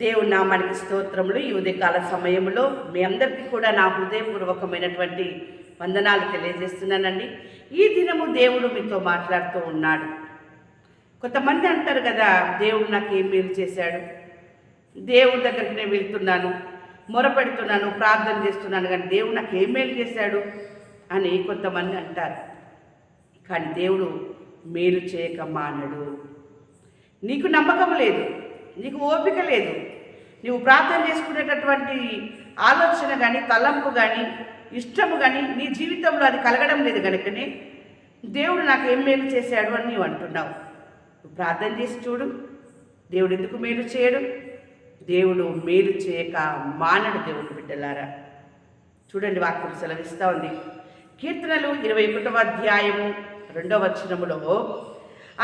దేవుని నామానికి స్తోత్రములు. ఈ ఉదయకాల సమయంలో మీ అందరికీ కూడా నా హృదయపూర్వకమైనటువంటి వందనాలు తెలియజేస్తున్నానండి. ఈ దినము దేవుడు మీతో మాట్లాడుతూ ఉన్నాడు. కొంతమంది అంటారు కదా, దేవుడు నాకు ఏం మేలు చేశాడు, దేవుడి దగ్గరికి నేను వెళ్తున్నాను, మొరపెడుతున్నాను, ప్రార్థన చేస్తున్నాను, కానీ దేవుడు నాకు ఏం మేలు చేశాడు అని కొంతమంది అంటారు. కానీ దేవుడు మేలు చేయక మానడు. నీకు నమ్మకం లేదు, నీకు ఓపిక లేదు, నువ్వు ప్రార్థన చేసుకునేటటువంటి ఆలోచన కానీ తలంపు కానీ ఇష్టము కానీ నీ జీవితంలో అది కలగడం లేదు కనుకనే దేవుడు నాకు ఏం మేలు చేశాడు అని నీవు అంటున్నావు. నువ్వు ప్రార్థన చేసి చూడు, దేవుడు ఎందుకు మేలు చేయడు? దేవుడు మేలు చేయక మానడు. దేవుడు బిడ్డలారా, చూడండి, వాక్యం సెలవిస్తూ ఉంది. కీర్తనలు 21వ అధ్యాయము 2వ వచనములో,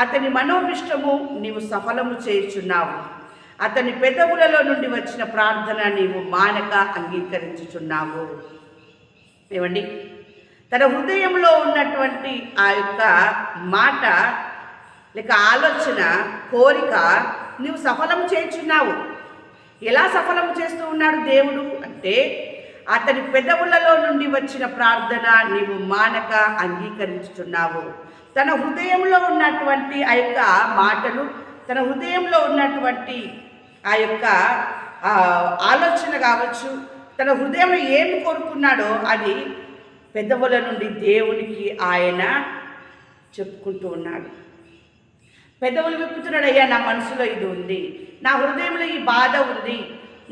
అతని మనోభిష్టము నీవు సఫలము చేయుచున్నావు, అతని పెదవులలో నుండి వచ్చిన ప్రార్థన నీవు మానక అంగీకరించుచున్నావు. ఏమండి, తన హృదయంలో ఉన్నటువంటి ఆ యొక్క మాట లేక ఆలోచన, కోరిక నీవు సఫలం చేయుచున్నావు. ఎలా సఫలం చేస్తూ ఉన్నాడు దేవుడు అంటే, అతని పెదవులలో నుండి వచ్చిన ప్రార్థన నీవు మానక అంగీకరించుచున్నావు. తన హృదయంలో ఉన్నటువంటి ఆ యొక్క మాటలు, తన హృదయంలో ఉన్నటువంటి ఆ యొక్క ఆలోచన కావచ్చు, తన హృదయంలో ఏమి కోరుకున్నాడో అది పెదవుల నుండి దేవునికి ఆయన చెప్పుకుంటూ ఉన్నాడు. పెదవులు విప్పుతున్నాడు, అయ్యా నా మనసులో ఇది ఉంది, నా హృదయంలో ఈ బాధ ఉంది,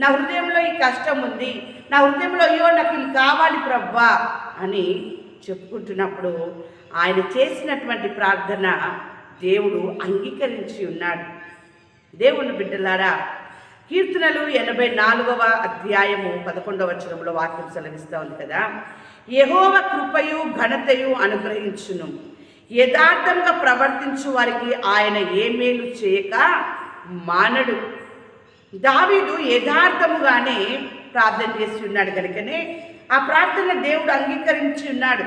నా హృదయంలో ఈ కష్టం ఉంది, నా హృదయంలో అయ్యో నాకు ఇది కావాలి ప్రవ్వా అని చెప్పుకుంటున్నప్పుడు ఆయన చేసినటువంటి ప్రార్థన దేవుడు అంగీకరించి ఉన్నాడు. దేవుని బిడ్డలారా, కీర్తనలు 84వ అధ్యాయము 11వ వచనంలో వాక్యం సెలవిస్తూ ఉంది కదా, యెహోవా కృపయు ఘనతయు అనుగ్రహించును, యథార్థంగా ప్రవర్తించు వారికి ఆయన ఏ మేలు చేయక మానడు. దావీదు యథార్థముగానే ప్రార్థన చేసి ఉన్నాడు కనుకనే ఆ ప్రార్థన దేవుడు అంగీకరించి ఉన్నాడు.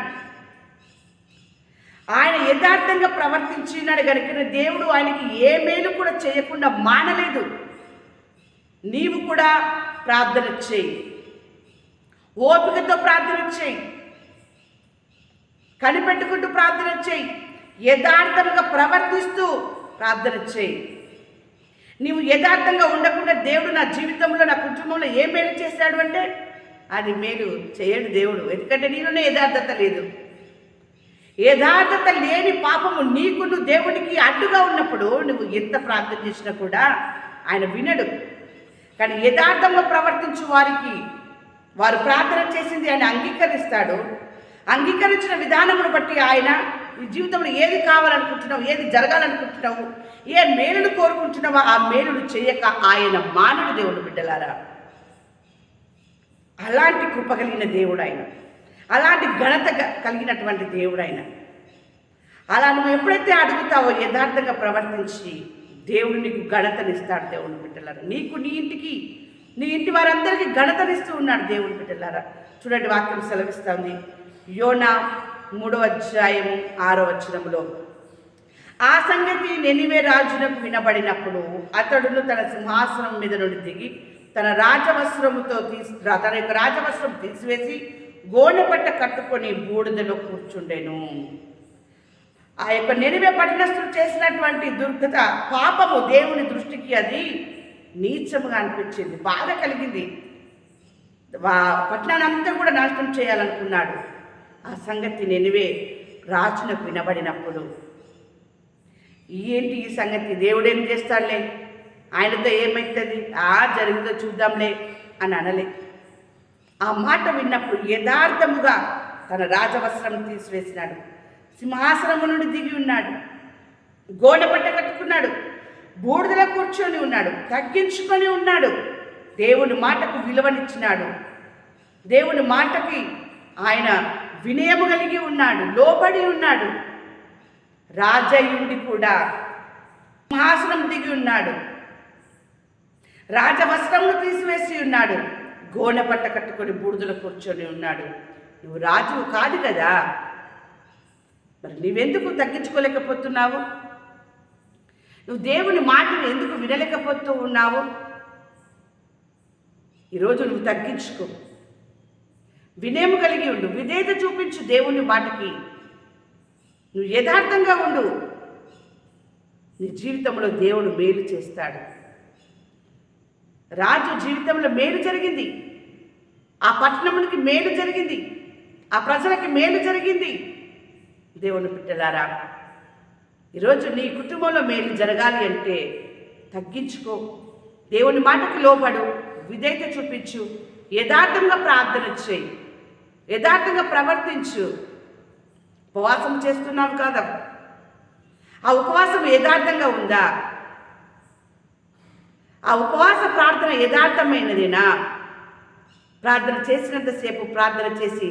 ఆయన యథార్థంగా ప్రవర్తించి ఉన్నాడు కనుక దేవుడు ఆయనకి ఏ మేలు కూడా చేయకుండా మానలేదు. నీవు కూడా ప్రార్థన చేయి, ఓపికతో ప్రార్థన చేయి, కనిపెట్టుకుంటూ ప్రార్థన చేయి, యథార్థంగా ప్రవర్తిస్తూ ప్రార్థన చేయి. నీవు యథార్థంగా ఉండకుండా దేవుడు నా జీవితంలో, నా కుటుంబంలో ఏ మేలు చేశాడు అంటే అది మేలు చేయడు దేవుడు. ఎందుకంటే నీలోనే యథార్థత లేదు. యథార్థత లేని పాపము నీకును దేవునికి అడ్డుగా ఉన్నప్పుడు నువ్వు ఎంత ప్రార్థన చేసినా కూడా ఆయన వినడు. కానీ యథార్థంగా ప్రవర్తించు వారికి వారు ప్రార్థన చేసింది ఆయన అంగీకరిస్తాడు. అంగీకరించిన విధానమును బట్టి ఆయన ఈ జీవితంలో ఏది కావాలనుకుంటున్నావు, ఏది జరగాలనుకుంటున్నావు, ఏ మేలును కోరుకుంటున్నావో ఆ మేలును చేయక ఆయన మానవుడు. దేవుడు బిడ్డలారా, అలాంటి కృప కలిగిన దేవుడు ఆయన, అలాంటి ఘనత కలిగినటువంటి దేవుడు ఆయన. అలా నువ్వు ఎప్పుడైతే అడుగుతావో యథార్థంగా ప్రవర్తించి దేవుడు నీకు ఘనతనిస్తాడు. దేవుని బిడ్డలారా, నీకు, నీ ఇంటికి, నీ ఇంటి వారందరికీ ఘనతనిస్తూ ఉన్నాడు. దేవుని బిడ్డలారా, చూడండి, వాక్యం సెలవిస్తుంది. యోనా 3వ అధ్యాయము 6వ వచనములో, ఆ సంగతి నెనివే రాజునకు వినబడినప్పుడు అతడును తన సింహాసనం మీద నుండి దిగి తన యొక్క రాజవస్త్రం తీసివేసి గోనెపట్ట కట్టుకొని బూడిదలో కూర్చుండెను. ఆ యొక్క నెనివే పట్టణస్థులు చేసినటువంటి దుర్గత, పాపము దేవుని దృష్టికి అది నీచముగా అనిపించింది, బాధ కలిగింది. పట్టణాన్ని అంతా కూడా నాశనం చేయాలనుకున్నాడు. ఆ సంగతి నెనివే రాజునకు వినబడినప్పుడు, ఏంటి ఈ సంగతి, దేవుడేం చేస్తాడులే, ఆయనతో ఏమవుతుంది, జరుగుతుందో చూద్దాంలే అని అనలే. ఆ మాట విన్నప్పుడు యథార్థముగా తన రాజవస్త్రం తీసివేసినాడు, సింహాసనము నుండి దిగి ఉన్నాడు, గోనెపట్ట కట్టుకున్నాడు, బూడిదలో కూర్చొని ఉన్నాడు, తగ్గించుకొని ఉన్నాడు, దేవుని మాటకు విలువనిచ్చినాడు, దేవుని మాటకి ఆయన వినయము కలిగి ఉన్నాడు, లోబడి ఉన్నాడు. రాజయుడి కూడా సింహాసనం దిగి ఉన్నాడు, రాజవస్త్రమును తీసివేసి ఉన్నాడు, గోనెపట్ట కట్టుకొని బూడిదలో కూర్చొని ఉన్నాడు. నువ్వు రాజువు కాదు కదా, మరి నీవెందుకు తగ్గించుకోలేకపోతున్నావు? నువ్వు దేవుని మాటను ఎందుకు వినలేకపోతూ ఉన్నావు? ఈరోజు నువ్వు తగ్గించుకో, వినయము కలిగి ఉండు, విధేయత చూపించు దేవుని మాటకి. నువ్వు యథార్థంగా ఉండు, నీ జీవితంలో దేవుడు మేలు చేస్తాడు. రాజు జీవితంలో మేలు జరిగింది, ఆ పట్టణమునికి మేలు జరిగింది, ఆ ప్రజలకి మేలు జరిగింది. దేవుని బిడ్డలారా, ఈరోజు నీ కుటుంబంలో మేలు జరగాలి అంటే తగ్గించుకో, దేవుని మాటకు లోబడు, విధేయత చూపించు, యథార్థంగా ప్రార్థన చేయి, యథార్థంగా ప్రవర్తించు. ఉపవాసం చేస్తున్నావు కాదా, ఆ ఉపవాసం యథార్థంగా ఉందా? ఆ ఉపవాస ప్రార్థన యథార్థమైనదేనా? ప్రార్థన చేసినంతసేపు ప్రార్థన చేసి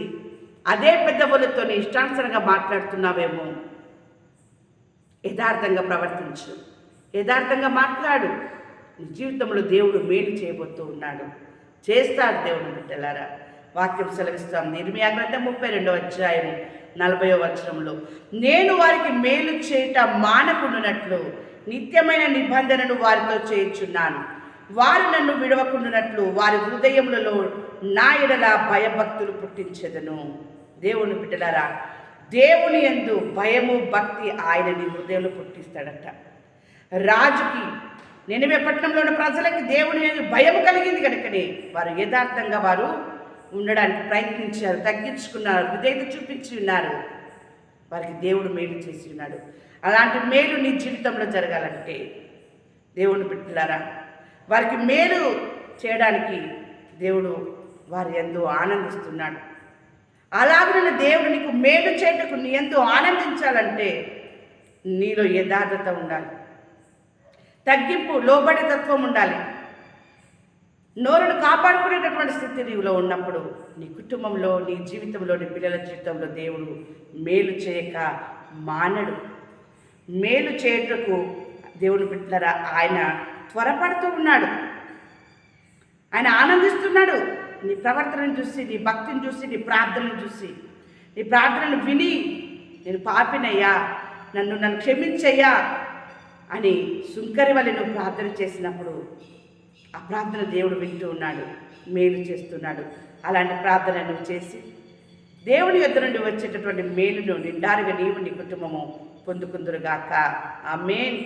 అదే పెద్దవాళ్ళతో ఇష్టానుసారంగా మాట్లాడుతున్నావేమో. యథార్థంగా ప్రవర్తించు, యథార్థంగా మాట్లాడు. నీ జీవితంలో దేవుడు మేలు చేయబోతూ ఉన్నాడు, చేస్తాడు. దేవుని బిడ్డలారా, వాక్యం సెలవిస్తాం. ఇర్మియా గ్రంథం 32వ అధ్యాయం 40వ వచనంలో, నేను వారికి మేలు చేయట మానకుండునట్లు నిత్యమైన నిబంధనను వారితో చేయుచున్నాను. వారు నన్ను విడవకుండునట్లు వారి హృదయములలో నా ఎడల భయభక్తులు పుట్టించెదను. దేవుని బిడ్డలారా, దేవుని యందు భయము భక్తి ఆయన నీ హృదయంలో పుట్టిస్తాడట. రాజుకి, నినివే పట్టణంలో ఉన్న ప్రజలకి దేవుని యందు భయము కలిగింది కనుకనే వారు యథార్థంగా వారు ఉండడానికి ప్రయత్నించారు, తగ్గించుకున్నారు, విధేయత చూపించి ఉన్నారు. వారికి దేవుడు మేలు చేసి ఉన్నాడు. అలాంటి మేలు నీ జీవితంలో జరగాలంటే దేవుని బిడ్డలారా, వారికి మేలు చేయడానికి దేవుడు వారి యందు ఆనందిస్తున్నాడు. అలాగనే దేవుడు నీకు మేలు చేయటకు నీ యందు ఆనందించాలంటే నీలో యథార్థత ఉండాలి, తగ్గింపు, లోబడే తత్వం ఉండాలి. నోరును కాపాడుకునేటటువంటి స్థితి నీలో ఉన్నప్పుడు నీ కుటుంబంలో, నీ జీవితంలో, నీ పిల్లల జీవితంలో దేవుడు మేలు చేయక మానడు. మేలు చేయటకు దేవుని బిడ్డలారా ఆయన త్వరపడుతూ ఉన్నాడు, ఆయన ఆనందిస్తున్నాడు. నీ ప్రవర్తనను చూసి, నీ భక్తిని చూసి, నీ ప్రార్థనను చూసి, నీ ప్రార్థనను విని, నేను పాపినయ్యా, నన్ను క్షమించయ్యా అని సుంకరి వలె నువ్వు ప్రార్థన చేసినప్పుడు ఆ ప్రార్థన దేవుడు వింటూ ఉన్నాడు, మేలు చేస్తున్నాడు. అలాంటి ప్రార్థన నువ్వు చేసి దేవుని యొద్ద నుండి వచ్చేటటువంటి మేలును నిండారుగా నీవు నీ కుటుంబము పొందుకుందురుగాక. ఆమేన్.